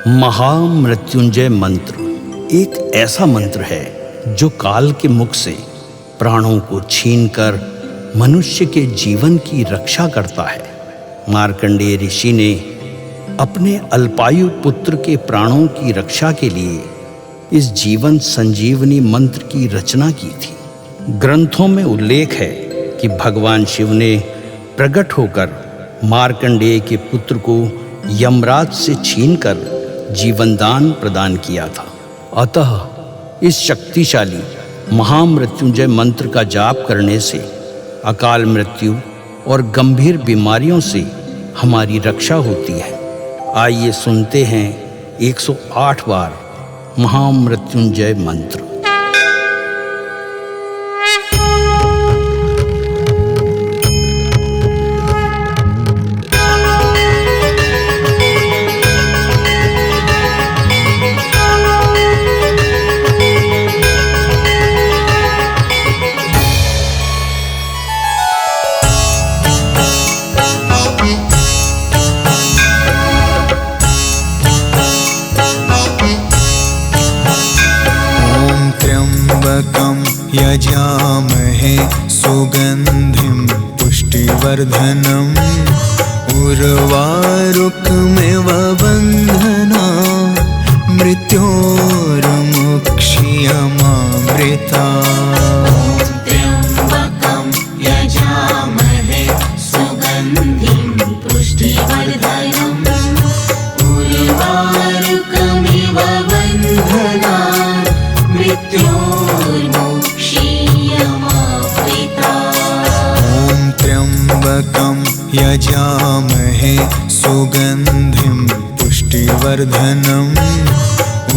महामृत्युंजय मंत्र एक ऐसा मंत्र है जो काल के मुख से प्राणों को छीनकर मनुष्य के जीवन की रक्षा करता है। मार्कंडेय ऋषि ने अपने अल्पायु पुत्र के प्राणों की रक्षा के लिए इस जीवन संजीवनी मंत्र की रचना की थी। ग्रंथों में उल्लेख है कि भगवान शिव ने प्रकट होकर मार्कंडेय के पुत्र को यमराज से छीनकर जीवनदान प्रदान किया था। अतः इस शक्तिशाली महामृत्युंजय मंत्र का जाप करने से अकाल मृत्यु और गंभीर बीमारियों से हमारी रक्षा होती है। आइए सुनते हैं 108 बार महामृत्युंजय मंत्र। यजामहे सुगंधिं पुष्टिवर्धनम् उर्वारुकमिव बन्धना मृत्योर्मुक्षीयमामृता। त्र्यम्बकं यजामहे सुगन्धिं पुष्टिवर्धनम् उर्वारुकमिव बन्धना त्र्यम्बकं यजामहे सुगन्धिं पुष्टिवर्धनम्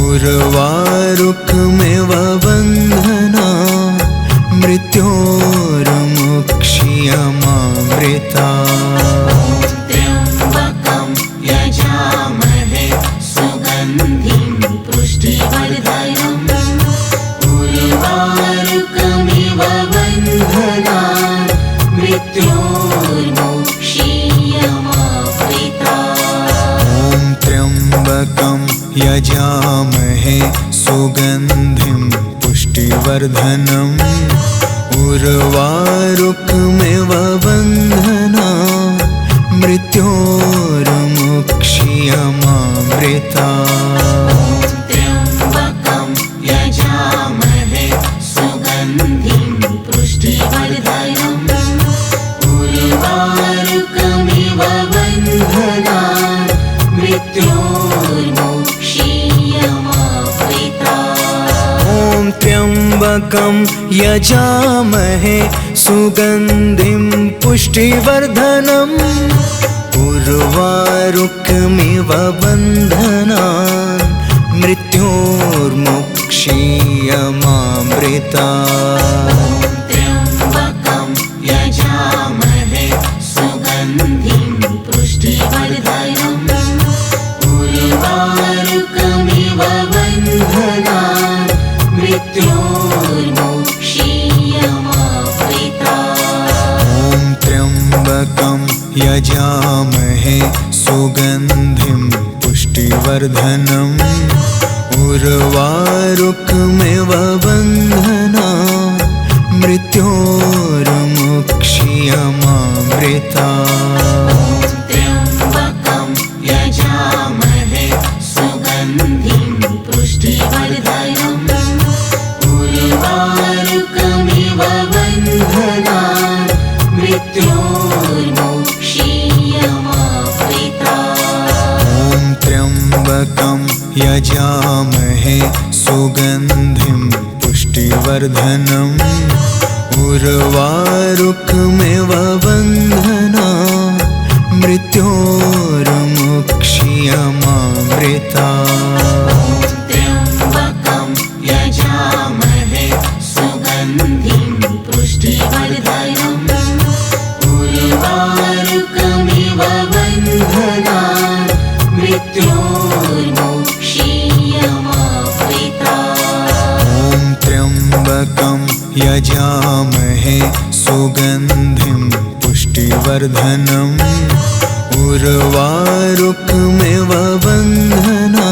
उर्वारुकमिव बन्धना मृत्योर्मुक्षीयमामृता। त्र्यम्बकं यजामहे सुगन्धिं पुष्टिवर्धनम् उर्वारुकमिव बन्धना मृत्योर्मुक्षीयमामृता। त्र्यम्बकं यजामहे सुगन्धिं पुष्टिवर्धनम् उर्वारुकमिव बन्धना मृत्योर्मुक्षीयमामृता। त्र्यम्बकं यजामहे सुगन्धिं पुष्टिवर्धनम् उर्वारुकमिव बन्धना मृत्योर्मुक्षीयमामृता। त्र्यम्बकं यजामहे सुगन्धिं पुष्टिवर्धनम् उर्वारुकमिव बन्धना मृत्योर्मुक्षीयमामृता। त्र्यम्बकं यजामहे सुगन्धिं पुष्टिवर्धनम् उर्वारुकमिव बन्धना मृत्योर्मुक्षीयमामृता। त्र्यम्बकं यजामहे सुगन्धिं पुष्टिवर्धनम् उर्वारुकमिव बन्धना मृत्योर्मुक्षीयमामृता। त्र्यम्बकं यजामहे सुगन्धिं पुष्टिवर्धनम् उर्वारुकमिव बन्धना मृत्योर्मुक्षीयमामृता। त्र्यम्बकं यजामहे सुगन्धिं पुष्टिवर्धनम् उर्वारुकमिव बन्धना मृत्योर्मुक्षीयमामृता। त्र्यम्बकं यजामहे सुगन्धिं पुष्टिवर्धनम् उर्वारुकमिव बन्धना मृत्योर्मुक्षीयमामृता। त्र्यम्बकं यजामहे सुगन्धिं पुष्टिवर्धनम् उर्वारुकमिव बन्धना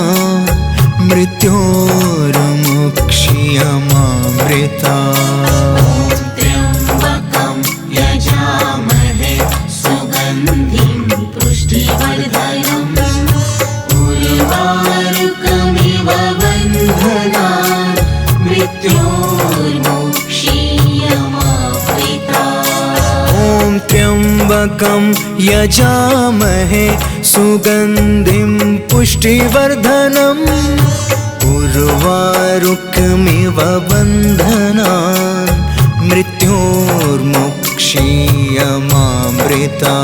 मृत्योर्मुक्षीयमामृता त्र्यम्बकं यजामहे सुगन्धिं पुष्टिवर्धनम् उर्वारुकमिव बन्धनान् मृत्योर्मुक्षीयमामृता ॐ त्र्यम्बकं यजामहे सुगन्धिं पुष्टिवर्धनम् उर्वारुकमिव बन्धनान् मृत्योर्मुक्षीयमामृता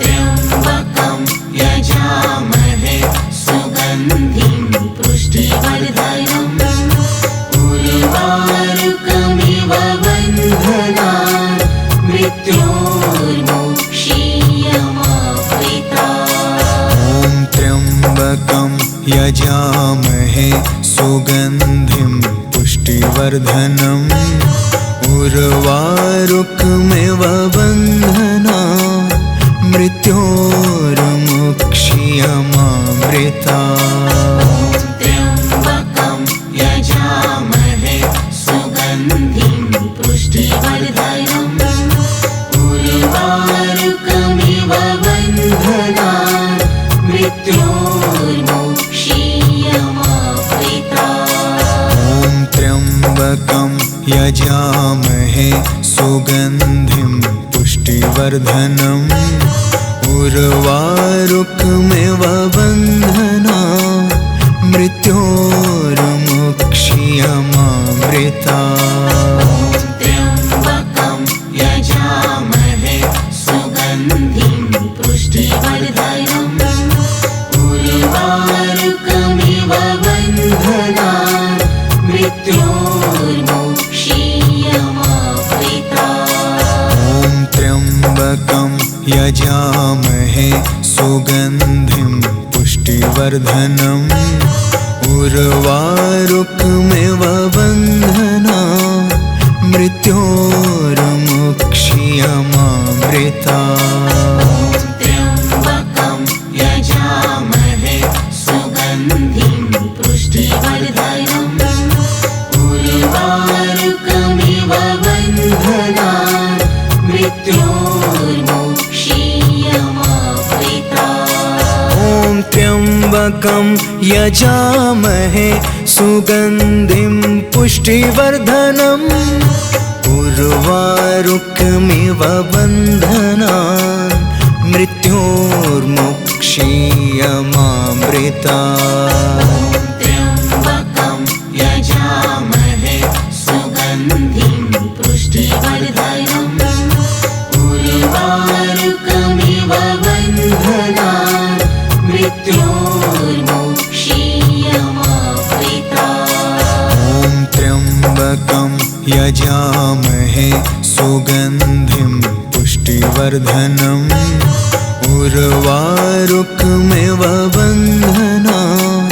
त्र्यम्बकं यजामहे सुगन्धिं पुष्टिवर्धनम् उर्वारुकमिव बन्धनान् मृत्योर्मुक्षीयमामृता ॐ त्र्यम्बकं यजामहे सुगन्धिं पुष्टिवर्धनम् उर्वारुकमिव बन्धनान् मृत्योर्मुक्षीयमामृता त्र्यम्बकं यजामहे सुगन्धिं पुष्टिवर्धनम् उर्वारुकमिव बन्धनान् मृत्योर्मुक्षीयमामृता ॐ त्र्यम्बकं यजामहे सुगन्धिं पुष्टिवर्धनम् उर्वारुकमिव बन्धनान् मृत्योर्मुक्षीयमामृता त्र्यम्बकं यजामहे सुगन्धिं पुष्टिवर्धनम् उर्वारुकमिव बन्धनान् मृत्योर्मुक्षीयमामृता ॐ त्र्यम्बकं यजामहे सुगन्धिं पुष्टिवर्धनम् उर्वारुकमिव बन्धनान् मृत्योर्मुक्षीयमामृता त्र्यम्बकं यजामहे सुगन्धिं पुष्टिवर्धनम् उर्वारुकमिव बन्धनान् मृत्योर्मुक्षीयमामृता ॐ त्र्यम्बकं यजामहे सुगन्धिं पुष्टिवर्धनम् उर्वारुकमिव बन्धनान् मृत्योर्मुक्षीयमामृता त्र्यम्बकं यजामहे सुगन्धिं पुष्टिवर्धनम् उर्वारुकमिव बन्धनान् मृत्योर्मुक्षीयमामृता ॐ त्र्यम्बकं यजामहे सुगन्धिं पुष्टिवर्धनम् उर्वारुकमिव बन्धनान्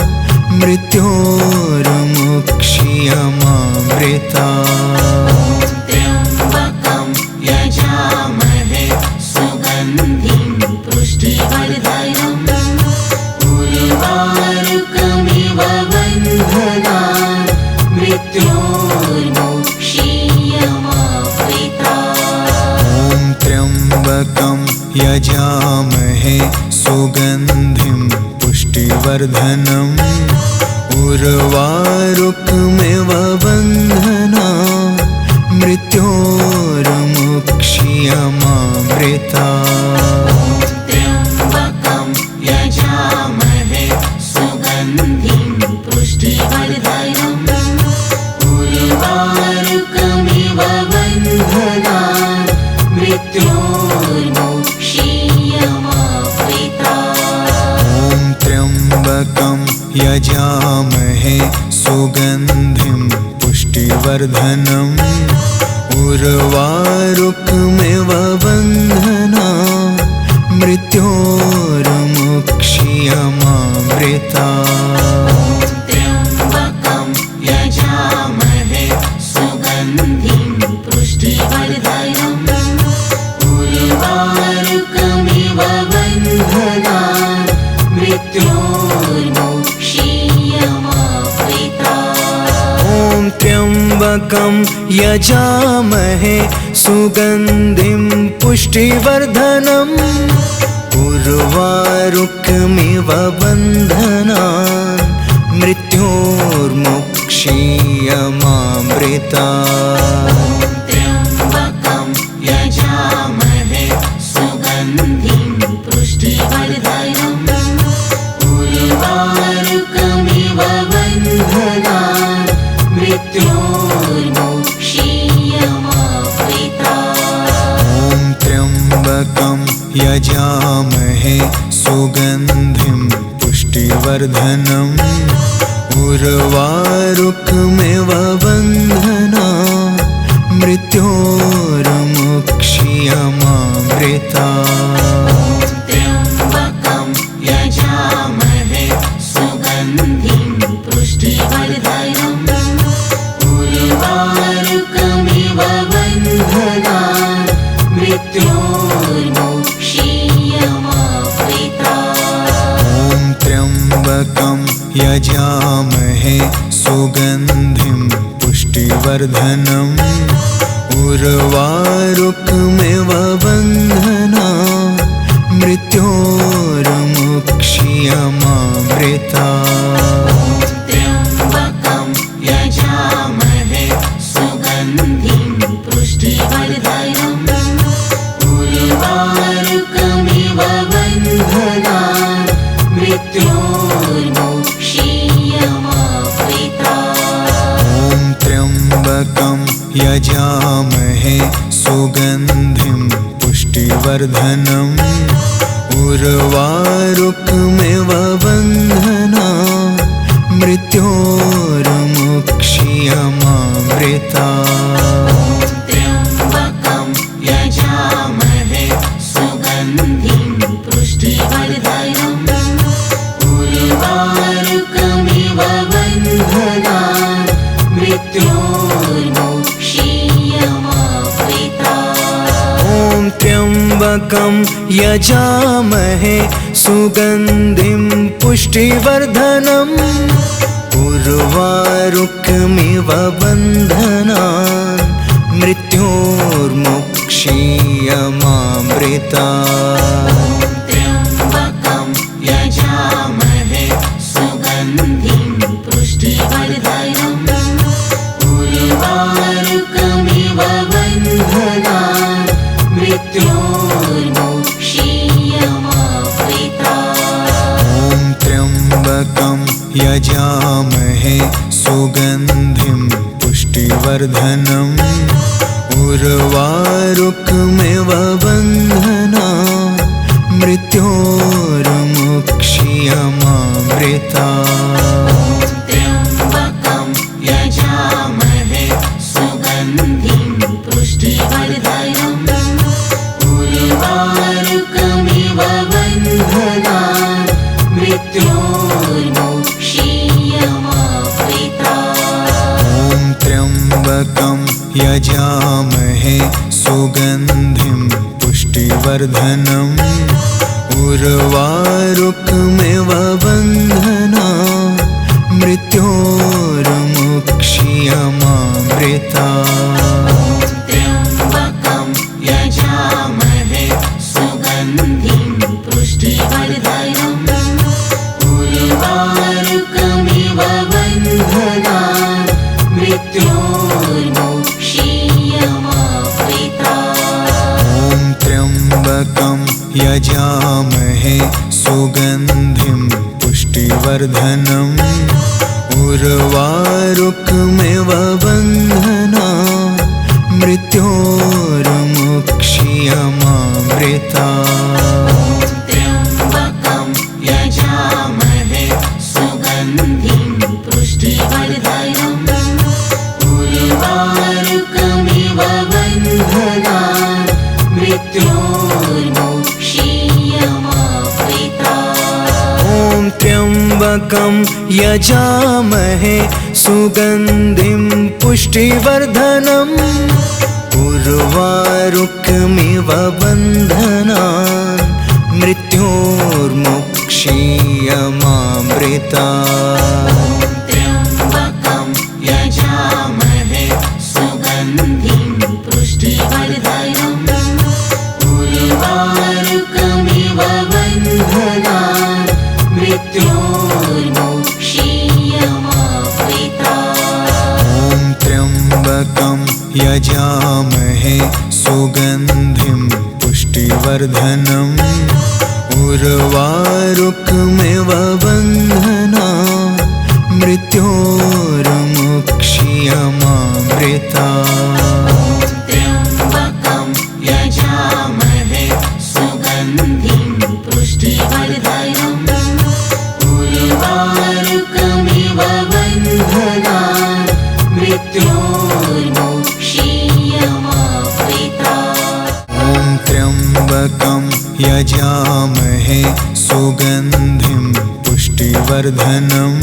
मृत्योर्मुक्षीयमामृता त्र्यम्बकं यजामहे सुगन्धिं पुष्टिवर्धनम् उर्वारुकमिव बन्धनान् मृत्योर्मुक्षीयमामृता ॐ त्र्यम्बकं यजामहे सुगन्धिं पुष्टिवर्धनम् उर्वारुकमिव बन्धनान् मृत्योर्मुक्षीयमामृता त्र्यम्बकं यजामहे सुगन्धिं पुष्टिवर्धनम् उर्वारुकमिव बन्धनान् मृत्योर्मुक्षीयमामृता ॐ त्र्यम्बकं यजामहे सुगन्धिं पुष्टिवर्धनम् उर्वारुकमिव बन्धनान् मृत्योर्मुक्षीयमामृता त्र्यम्बकं यजामहे सुगन्धिं पुष्टिवर्धनम् उर्वारुकमिव त्र्यम्बकं यजामहे सुगन्धिं पुष्टिवर्धनम् उर्वारुकमिव बन्धनान् मृत्योर्मुक्षीयमामृतात्। त्र्यम्बकं यजामहे सुगन्धिं पुष्टिवर्धनम् उर्वारुकमिव बन्धनान् मृत्योर्मुक्षीयमामृतात्। ॐ त्र्यम्बकं यजामहे सुगन्धिं पुष्टिवर्धनम् उर्वारुकमिव बन्धनान् मृत्योर्मुक्षीयमामृतात्। त्र्यम्बकं यजामहे सुगन्धिं पुष्टिवर्धनम् उर्वारुकमिव बन्धनान् मृत्योर्मुक्षीयमामृतात्। ॐ त्र्यम्बकं यजामहे सुगन्धिं पुष्टिवर्धनम् उर्वारुकमिव बन्धनान् मृत्योर्मुक्षीयमामृतात्। त्र्यम्बकं यजामहे सुगन्धिं पुष्टिवर्धनम् उर्वारुकमिव बन्धनान् मृत्योर्मुक्षीयमामृतात्। ॐ त्र्यम्बकं यजामहे सुगन्धिं पुष्टिवर्धनम् उर्वारुकमिव बन्धनान् मृत्योर्मुक्षीयमामृतात्। त्र्यम्बकं यजामहे सुगन्धिं पुष्टिवर्धनम् उर्वारुकमिव बन्धनान् मृत्योर्मुक्षीयमामृतात्। ॐ त्र्यम्बकं यजामहे सुगन्धिं पुष्टिवर्धनम् उर्वारुकमिव बन्धनान् मृत्योर्मुक्षीयमामृतात्। त्र्यम्बकं यजामहे सुगन्धिं पुष्टिवर्धनम् उर्वारुकमिव बन्धनान् मृत्योर्मुक्षीयमामृतात्। ॐ त्र्यम्बकं यजामहे सुगन्धिं पुष्टिवर्धनम् उर्वारुकमिव बन्धनान् मृत्योर्मुक्षीयमामृतात्। त्र्यम्बकं यजामहे सुगन्धिं पुष्टिवर्धनम् उर्वारुकमिव बन्धनान् मृत्योर्मुक्षीयमामृतात्। ॐ त्र्यम्बकं यजामहे सुगन्धिं पुष्टिवर्धनम् उर्वारुकमिव बन्धनान् मृत्योर्मुक्षीयमामृतात्। त्र्यम्बकं यजामहे सुगन्धिं पुष्टिवर्धनम् उर्वारुकमिव बन्धनान् मृत्योर्मुक्षीयमामृतात्। ॐ त्र्यम्बकं यजामहे सुगन्धिं पुष्टिवर्धनम् उर्वारुकमिव बन्धनान् मृत्योर्मुक्षीयमामृतात्। त्र्यम्बकं यजामहे सुगन्धिं पुष्टिवर्धनम् उर्वारुकमिव बन्धनान् मृत्योर्मुक्षीयमामृतात्। ॐ त्र्यम्बकं यजामहे सुगन्धिं पुष्टिवर्धनम् उर्वारुकमिव बन्धनान् मृत्योर्मुक्षीयमामृतात्। त्र्यम्बकं यजामहे यजामहे सुगन्धिं पुष्टिवर्धनम् उर्वारुकमिव बन्धनान् मृत्योर्मुक्ष्यमामृतात्। त्र्यम्बकं यजामहे सुगन्धिं पुष्टिवर्धनम् उर्वारुकमिव बन्धनान् मृत्योर्मुक्ष्यमामृतात्। ॐ त्र्यम्बकं यजामहे सुगन्धिं पुष्टिवर्धनम्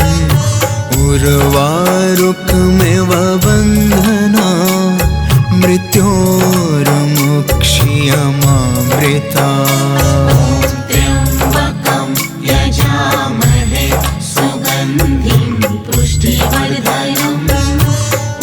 उर्वारुकमिव बन्धनान् मृत्योर्मुक्ष्यमामृतात्। त्र्यम्बकं यजामहे सुगन्धिं पुष्टिवर्धनम्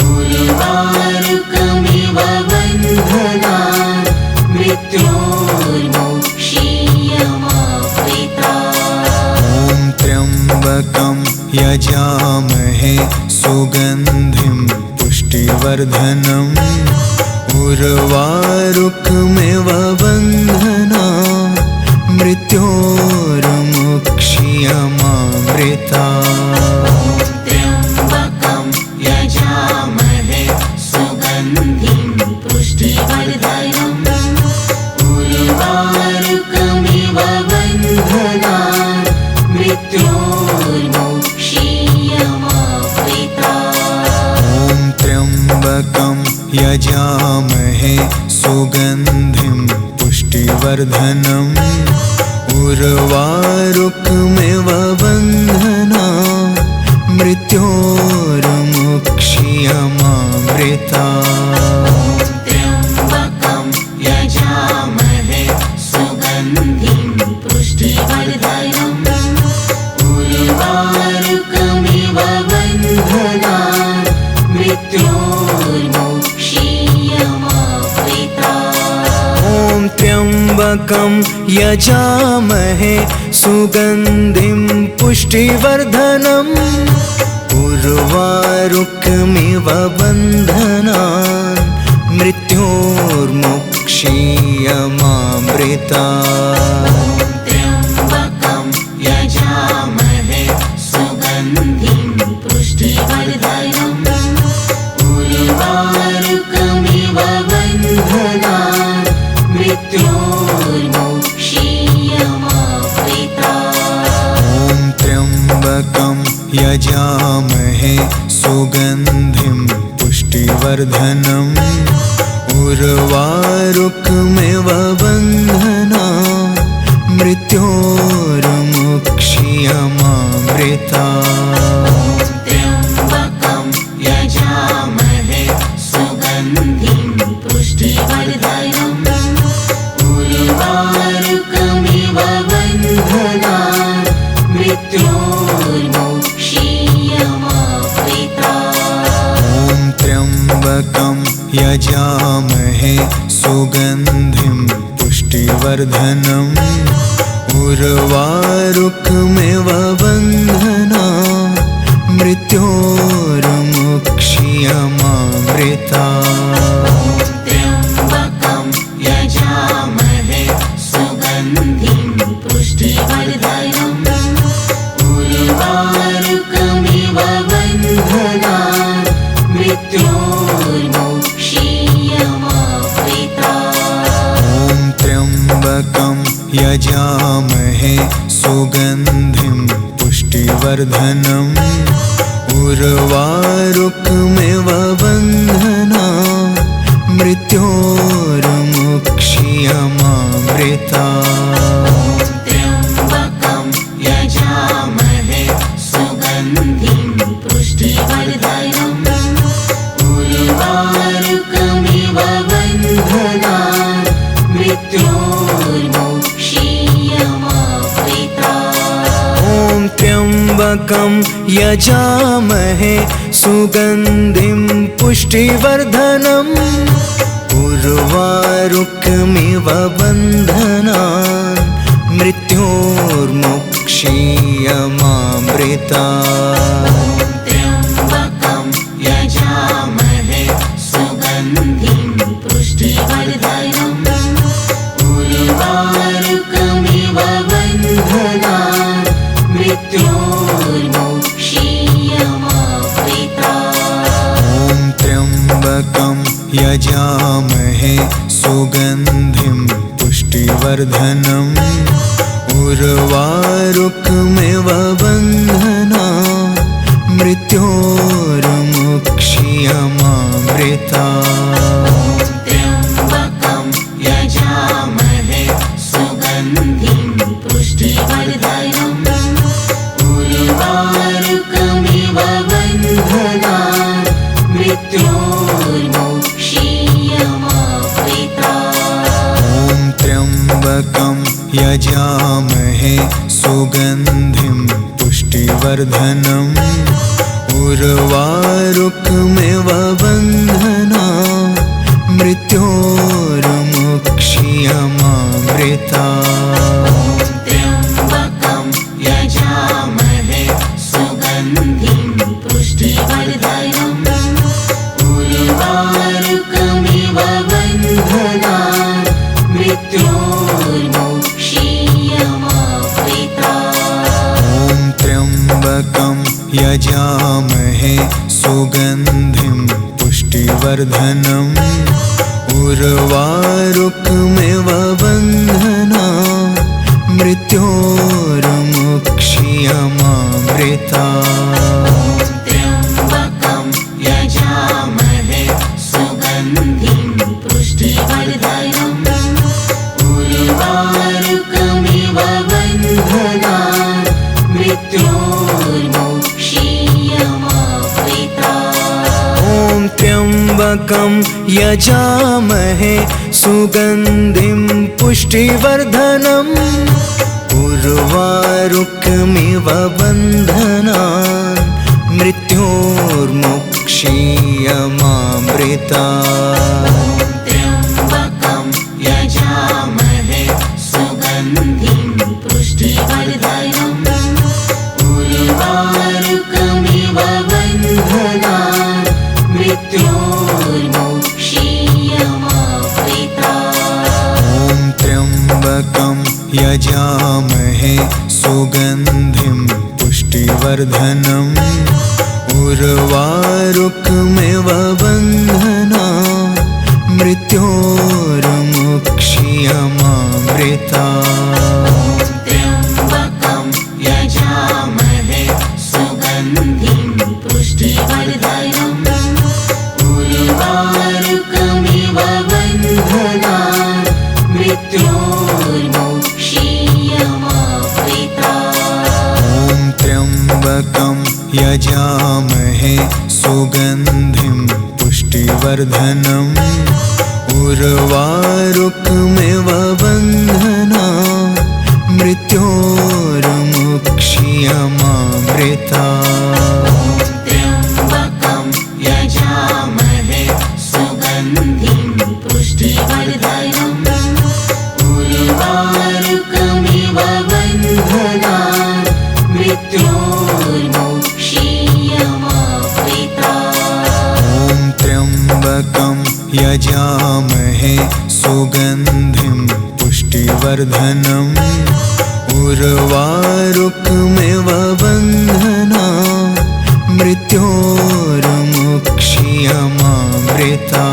उर्वारुकमिव बन्धनान् मृत्योर्मुक्ष्यमामृतात्। ॐ त्र्यम्बकं यजामहे सुगन्धिं पुष्टिवर्धनम् उर्वारुकमिव बन्धनान् मृत्योर्मुक्ष्यमामृतात्। त्र्यम्बकं यजामहे सुगन्धिं पुष्टिवर्धनम् उर्वारुकमिव बन्धनान् मृत्योर्मुक्ष्यमामृतात्। ॐ त्र्यम्बकं यजामहे सुगन्धिं पुष्टिवर्धनम् उर्वारुकमिव बन्धनान् मृत्योर्मुक्ष्यमामृतात्। त्र्यम्बकं यजामहे सुगन्धिं पुष्टिवर्धनम् उर्वारुकमिव बन्धनान् मृत्योर्मुक्ष्यमामृतात्। ॐ त्र्यम्बकं यजामहे सुगन्धिं पुष्टिवर्धनम् उर्वारुकमिव बन्धनान् मृत्योर्मुक्ष्यमामृतात्। त्र्यम्बकं यजामहे सुगन्धिं पुष्टिवर्धनम् उर्वारुकमिव बन्धनान् मृत्योर्मुक्ष्यमामृतात्। ॐ त्र्यम्बकं यजामहे सुगन्धिं पुष्टिवर्धनम् उर्वारुकमिव बन्धनान् मृत्योर्मुक्ष्यमामृतात्। त्र्यम्बकं यजामहे सुगन्धिं पुष्टिवर्धनम् उर्वारुकमिव बन्धनान् मृत्योर्मुक्ष्यमामृतात्। ॐ त्र्यम्बकं यजामहे सुगन्धिं पुष्टिवर्धनम् उर्वारुकमिव बन्धनान् मृत्योर्मुक्ष्यमामृतात्। त्र्यम्बकं यजामहे सुगन्धिं पुष्टिवर्धनम् उर्वारुकमिव बन्धनान् मृत्योर्मुक्ष्यमामृतात्। ॐ त्र्यम्बकं यजामहे सुगन्धिं पुष्टिवर्धनम् उर्वारुकमिव बन्धनान् मृत्योर्मुक्ष्यमामृतात्। त्र्यम्बकं यजामहे सुगन्धिं पुष्टिवर्धनम् उर्वारुकमिव बन्धनान् मृत्योर्मुक्ष्यमामृतात्। ॐ त्र्यम्बकं यजामहे सुगन्धिं पुष्टिवर्धनम् उर्वारुकमिव बन्धनान् मृत्योर्मुक्ष्यमामृतात्। त्र्यम्बकं यजामहे सुगन्धिं मृत्योर्मुक्षीयमामृता। ॐ त्र्यम्बकं यजामहे सुगन्धिं पुष्टिवर्धनम् उर्वारुकमिव बन्धनान् मृत्योर्मुक्षीयमामृता। त्र्यम्बकं यजामहे सुगन्धिं पुष्टिवर्धनम् उर्वारुकमिव बन्धनान् मृत्योर्मुक्षीयमामृता। ॐ त्र्यम्बकं यजामहे सुगन्धिं पुष्टिवर्धनम् उर्वारुकमिव बन्धनान् मृत्योर्मुक्षीयमामृता। त्र्यम्बकं यजामहे सुगन्धिं पुष्टिवर्धनम् उर्वारुकमिव बन्धनान् मृत्योर्मुक्षीयमामृता। ॐ त्र्यम्बकं यजामहे सुगन्धिं पुष्टिवर्धनम् उर्वारुकमिव बन्धनान् मृत्योर्मुक्षीयमामृता। त्र्यम्बकं यजामहे सुगन्धिं पुष्टिवर्धनम् उर्वारुकमिव बन्धनान् मृत्योर्मुक्षीयमामृता। ॐ त्र्यम्बकं यजामहे सुगन्धिं पुष्टिवर्धनम् उर्वारुकमिव बन्धनान् मृत्योर्मुक्षीयमामृता। त्र्यम्बकं यजामहे सुगन्धिं पुष्टिवर्धनम् उर्वारुकमिव बन्धनान् मृत्योर्मुक्षीयमामृता। ॐ त्र्यम्बकं यजामहे सुगन्धिं पुष्टिवर्धनम् उर्वारुकमिव बन्धनान् मृत्योर्मुक्षीयमामृता। त्र्यम्बकं यजामहे सुगन्धिं पुष्टिवर्धनम् उर्वारुकमिव बन्धनान् मृत्योर्मुक्षीयमामृता। ॐ त्र्यम्बकं यजामहे सुगन्धिं पुष्टिवर्धनम् उर्वारुकमिव बन्धनान् मृत्योर्मुक्षीयमामृता। त्र्यम्बकं यजामहे सुगन्धिं पुष्टिवर्धनम् उर्वारुकमिव बन्धनान् मृत्योर्मुक्षीयमामृता। ॐ त्र्यम्बकं यजामहे सुगन्धिं पुष्टिवर्धनम् उर्वारुकमिव बन्धनान् मृत्योर्मुक्षीयमामृता।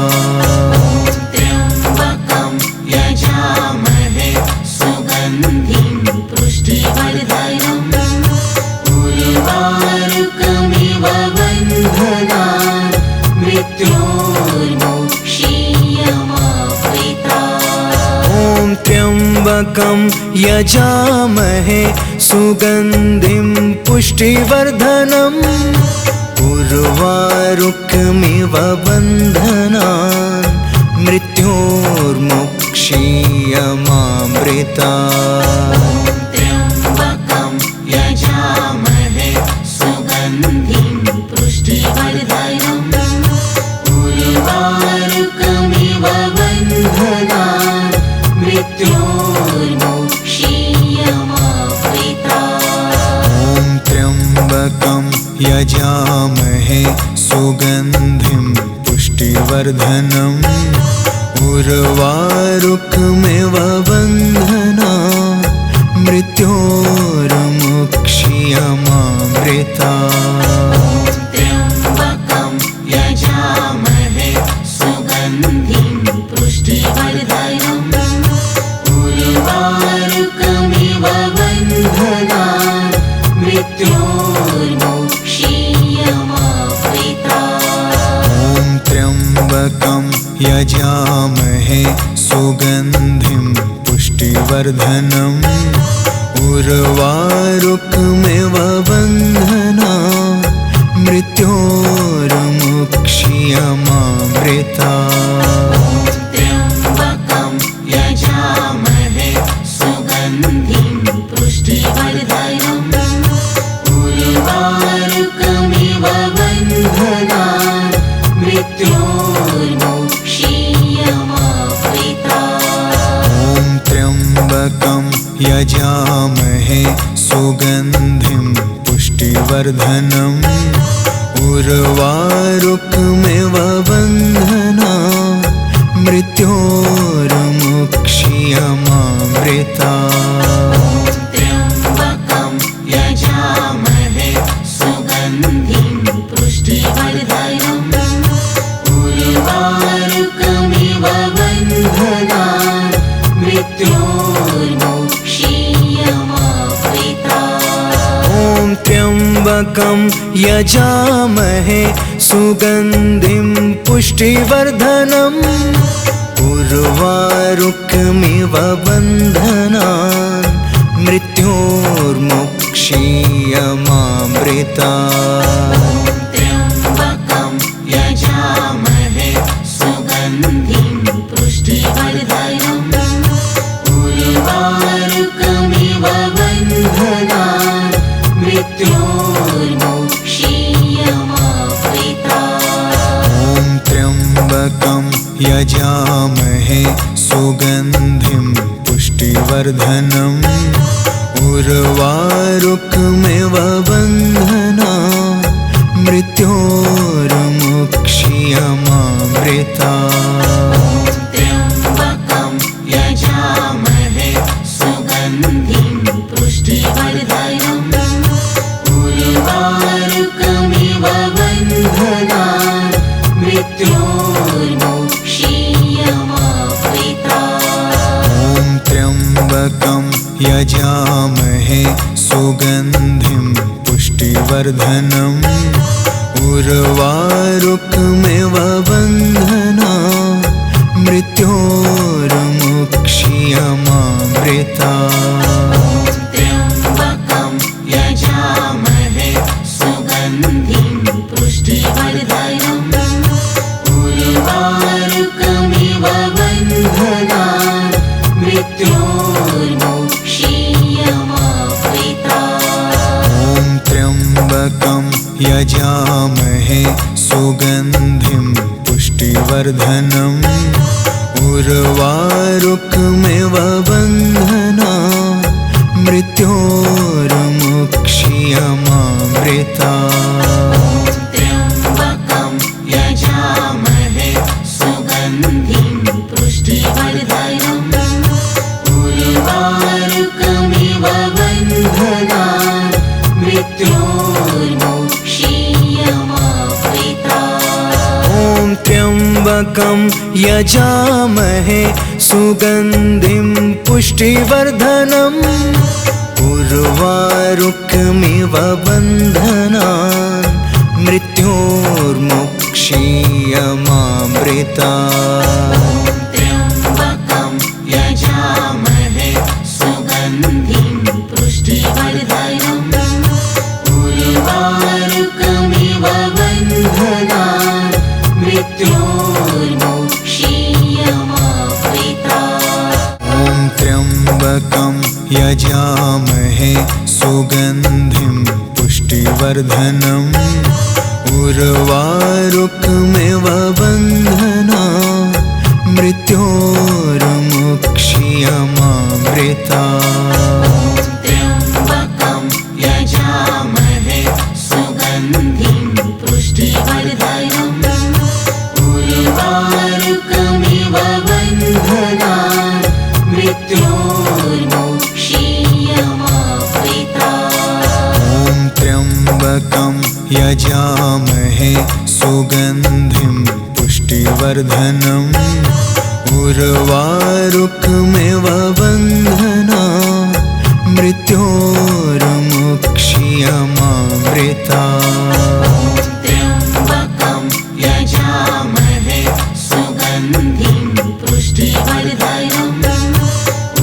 त्र्यम्बकं यजामहे सुगन्धिं पुष्टिवर्धनम् उर्वारुकमिव बन्धनान् मृत्योर्मुक्षीयमामृता। ॐ त्र्यम्बकं यजामहे सुगन्धिं पुष्टिवर्धनम् उर्वारुकमिव बन्धनान् मृत्योर्मुक्षीयमामृता। त्र्यम्बकं यजामहे सुगन्धिं पुष्टिवर्धनम् उर्वारुकमिव बन्धनान् मृत्योर्मुक्षीयमामृता। ॐ त्र्यम्बकं यजामहे सुगन्धिं पुष्टिवर्धनम् उर्वारुकमिव बन्धनान् मृत्योर्मुक्षीयमामृता। क्षीयमामृता त्र्यम्बकं यजामहे सुगन्धिं पुष्टिवर्धनम् उर्वारुकमिव बन्धनान् मृत्योर्मुक्षीयमामृता ॐ त्र्यम्बकं यजामहे सुगन्धिं पुष्टिवर्धनम् उर्वारुकमिव बन्धनान् मृत्योर्मुक्षीयमामृता त्र्यम्बकं यजामहे सुगन्धिं पुष्टिवर्धनम् उर्वारुकमिव बन्धनान् मृत्योर्मुक्षीयमामृता ॐ त्र्यम्बकं यजामहे सुगन्धिं पुष्टिवर्धनम् उर्वारुकमिव बन्धनान् मृत्योर्मुक्षीयमामृता त्र्यम्बकं यजामहे सुगन्धिं पुष्टिवर्धनम् उर्वारुकमिव बन्धनान् मृत्योर्मुक्षीयमामृता ॐ त्र्यम्बकं यजामहे सुगन्धिं पुष्टिवर्धनम् उर्वारुकमिव बन्धनान् मृत्योर्मुक्षीयमामृता त्र्यम्बकं यजामहे सुगन्धिं पुष्टिवर्धनम् उर्वारुकमिव बन्धनान् मृत्योर्मुक्षीयमामृता ॐ त्र्यम्बकं यजामहे सुगन्धिं पुष्टिवर्धनम् उर्वारुकमिव बन्धनान् मृत्योर्मुक्षीयमामृता त्र्यम्बकं यजामहे सुगन्धिं पुष्टिवर्धनम् उर्वारुकमिव बन्धनान् मृत्योर्मुक्षीयमामृता ॐ त्र्यम्बकं यजामहे सुगन्धिं पुष्टिवर्धनम् उर्वारुकमिव बन्धनान् मृत्योर्मुक्षीयमामृता त्र्यम्बकं यजामहे सुगन्धिं पुष्टिवर्धनम् उर्वारुकमिव बन्धनान् मृत्योर्मुक्षीयमामृता ॐ त्र्यम्बकं यजामहे सुगन्धिं पुष्टिवर्धनम् उर्वारुकमिव बन्धनान् मृत्योर्मुक्षीयमामृता त्र्यम्बकं यजामहे सुगन्धिं पुष्टिवर्धनम् उर्वारुकमिव बन्धनान् मृत्योर्मुक्षीयमामृता ॐ त्र्यम्बकं यजामहे सुगन्धिं पुष्टिवर्धनम् उर्वारुकमिव बन्धनान् मृत्योर्मुक्षीयमामृता त्र्यम्बकं यजामहे सुगन्धिं पुष्टिवर्धनम् उर्वारुकमिव बन्धनान् मृत्योर्मुक्षीयमामृता ॐ त्र्यम्बकं यजामहे सुगन्धिं पुष्टिवर्धनम् उर्वारुकमिव बन्धनान् मृत्योर्मुक्षीयमामृता त्र्यम्बकं यजामहे सुगन्धिं पुष्टिवर्धनम् उर्वारुकमिव बन्धनान् मृत्योर्मुक्षीयमामृता ॐ यजामहे सुगन्धिं पुष्टिवर्धनम् उर्वारुकमिव बन्धनात् मृत्योर्मुक्ष्यमामृतात्। त्र्यम्बकं यजामहे सुगन्धिं पुष्टिवर्धनम्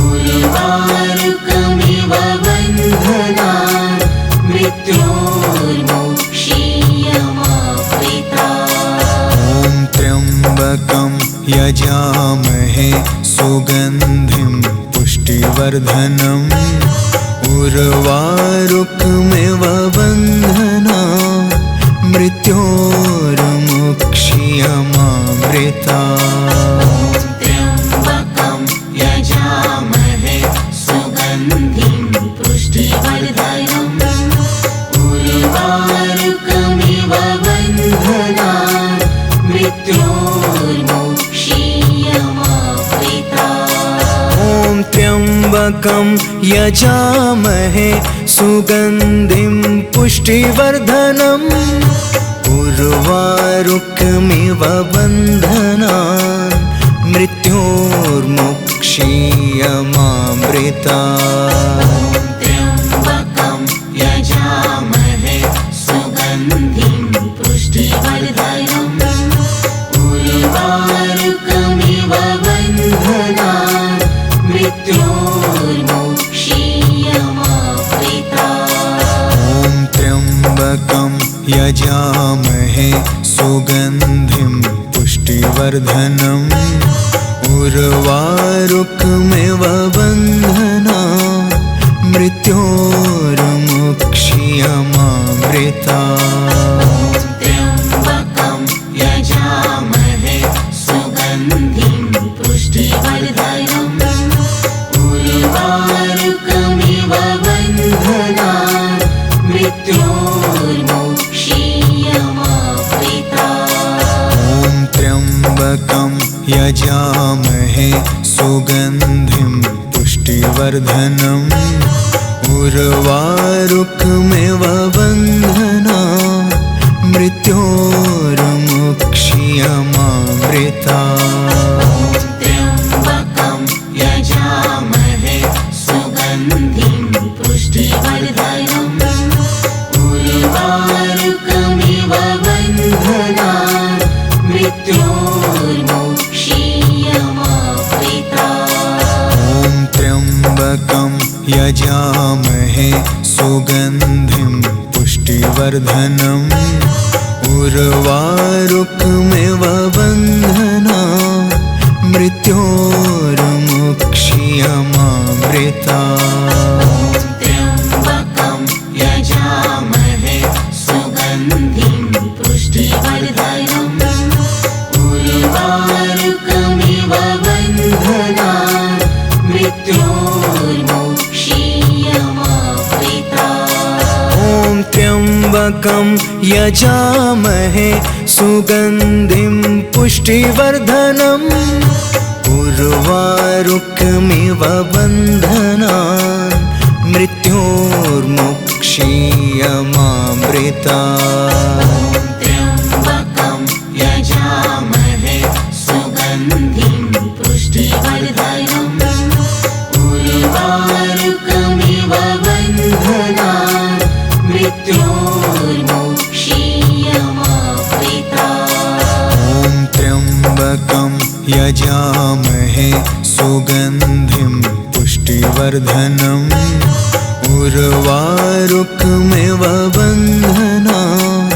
उर्वारुकमिव बन्धनात् मृत्योर्मुक्ष्यमामृतात्। ॐ त्र्यम्बकं यजामहे सुगन्धिं पुष्टिवर्धनम् उर्वारुकमिव बन्धनात् मृत्योर्मुक्ष्यमामृतात्। त्र्यम्बकं यजामहे सुगन्धिं पुष्टिवर्धनम् उर्वारुकमिव बन्धनात् मृत्योर्मुक्ष्यमामृतात्। ॐ त्र्यम्बकं यजामहे सुगन्धिं पुष्टिवर्धनम् उर्वारुकमिव बन्धनात् मृत्योर्मुक्ष्यमामृतात्। त्र्यम्बकं यजामहे सुगन्धिं पुष्टिवर्धनम् उर्वारुकमिव बन्धनात् मृत्योर्मुक्ष्यमामृतात्। ॐ त्र्यम्बकं यजामहे सुगन्धिं पुष्टिवर्धनम् उर्वारुकमिव बन्धनात् मृत्योर्मुक्ष्यमामृतात्। त्र्यम्बकं यजामहे सुगन्धिं पुष्टिवर्धनम् उर्वारुकमिव बन्धनात् मृत्योर्मुक्ष्यमामृतात्। ॐ त्र्यम्बकं यजामहे सुगन्धिं पुष्टिवर्धनम् उर्वारुकमिव बन्धनात् मृत्योर्मुक्ष्यमामृतात्। त्र्यम्बकं यजामहे सुगन्धिं पुष्टिवर्धनम् उर्वारुकमिव बन्धनात् मृत्योर्मुक्ष्यमामृतात्। ॐ त्र्यम्बकं यजामहे सुगन्धिं पुष्टिवर्धनम् उर्वारुकमिव बन्धनात् मृत्योर्मुक्ष्यमामृतात्। त्र्यम्बकं यजामहे सुगन्धिं पुष्टिवर्धनम् उर्वारुकमिव बन्धनात् मृत्योर्मुक्ष्यमामृतात्। ॐ त्र्यम्बकं यजामहे सुगन्धिं पुष्टिवर्धनम् उर्वारुकमिव बन्धनात् मृत्योर्मुक्ष्यमामृतात्। त्र्यम्बकं यजामहे सुगन्धिं पुष्टिवर्धनम् उर्वारुकमिव बन्धनात् मृत्योर्मुक्ष्यमामृतात्। ॐ त्र्यम्बकं यजामहे सुगन्धिं पुष्टिवर्धनम् उर्वारुकमिव बन्धनात्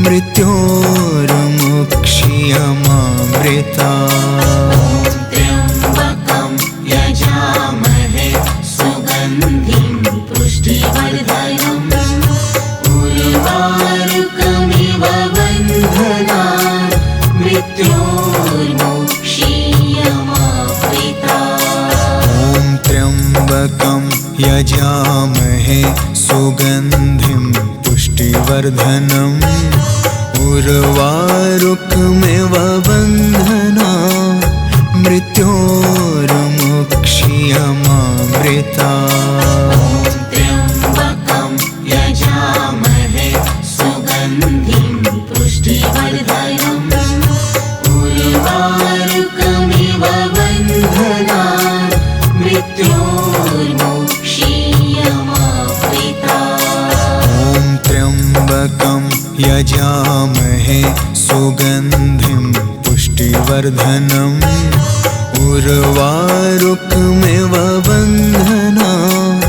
मृत्योर्मुक्ष्यमामृतात्। त्र्यम्बकं यजामहे सुगन्धिं पुष्टिवर्धनम् उर्वारुकमिव बन्धनात् मृत्योर्मुक्ष्यमामृतात्। ॐ त्र्यम्बकं यजामहे सुगन्धिं पुष्टिवर्धनम् उर्वारुकमिव बन्धनात् मृत्योर्मुक्ष्यमामृतात्। त्र्यम्बकं यजामहे सुगन्धिं यजामहे सुगन्धिं पुष्टिवर्धनम् उर्वारुकमिव बन्धनान्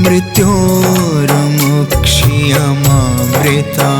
मृत्योर्मुक्षीयमामृता।